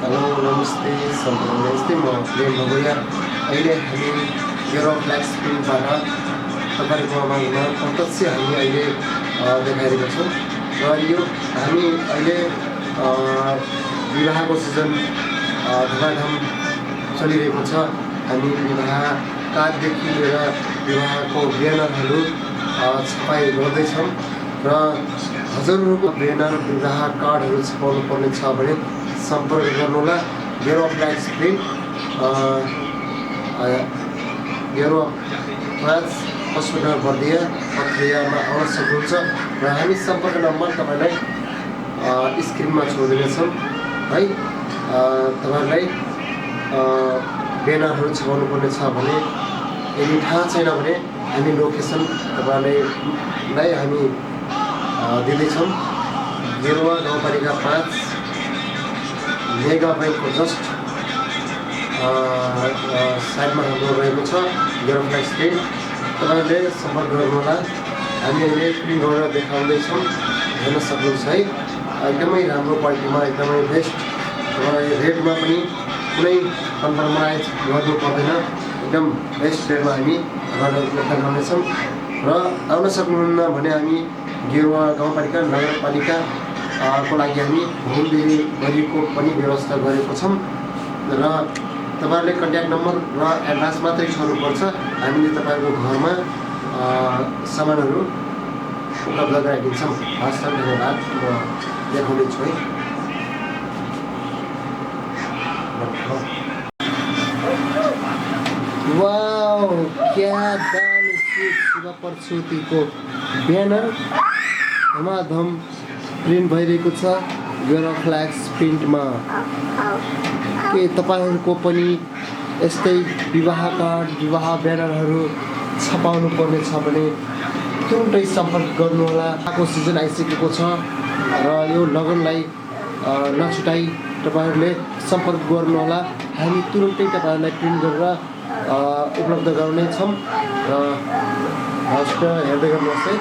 Hello नमस्ते सम्पूर्ण यस्तै म प्रेम भगोया अहिले हामी युरोप ब्ल्याक स्क्रिनबाट तपाईँको माझमा प्रत्यक्ष हामी अहिले देखाइरहेका छौँ र यो हामी अहिले विवाहको सिजन धमाधम चलिरहेको छ। हामी विवाह कार्डदेखि लिएर विवाहको ब्यानरहरू छपाई गर्दैछौँ र हजारौँको ब्यानर विवाह कार्डहरू छपाउनु पर्ने छ भने सम्पर्क गर्नुहोला। Europe black screen Europe France hospital Bardiya पत्रियामा आउन सक्नुहुन्छ र हामी सम्पर्क नम्बर तपाईँलाई स्क्रिनमा छोडिदिनेछौँ है। तपाईँहरूलाई ब्यानरहरू छपाउनु पर्ने छ भने यदि थाहा छैन भने हामी लोकेसन तपाईँलाई हामी दिँदैछौँ। गेरुवा गाउँपालिका 5 मेगा ब्याङ्कको जस्ट साइडमा हाम्रो रहेको छ युरोप ब्ल्याक स्क्रिन। तपाईँहरूले सम्पर्क गर्नुहोला। हामी अहिले प्रिन्ट गरेर देखाउँदैछौँ, हेर्न सक्नुहुन्छ है। एकदमै राम्रो क्वालिटीमा एकदमै बेस्ट। तपाईँ रेटमा पनि कुनै कम्प्रोमाइज गर्नु पर्दैन, एकदम बेस्ट रेटमा हामी तपाईँलाई उपलब्ध गर्नेछौँ। र आउन सक्नुहुन्न भने हामी गेरुवा गाउँपालिका नगरपालिका को लागि हामी होम डेलिभरीको पनि व्यवस्था गरेको छौँ र तपाईँहरूले कन्ट्याक्ट नम्बर र एड्रेस मात्रै छोड्नुपर्छ। हामीले तपाईँहरूको घरमा सामानहरू उपलब्ध गराइदिन्छौँ। हस् धन्यवाद। म देखाउँदैछु है। वाउ क्या दामी शुभ प्रस्तुतिको ब्यानर धमाधम प्रिन्ट भइरहेको छ युरोप ब्ल्याक प्रिन्टमा। के तपाईँहरूको पनि यस्तै विवाह कार्ड विवाह ब्यानरहरू छपाउनु पर्ने छ भने तुरुन्तै सम्पर्क गर्नुहोला। आएको सिजन आइसकेको छ र यो लगनलाई नछुटाई तपाईँहरूले सम्पर्क गर्नुहोला। हामी तुरुन्तै तपाईँहरूलाई प्रिन्ट गरेर उपलब्ध गराउनेछौँ र हस्त हेर्दै गर्नुहोस् है।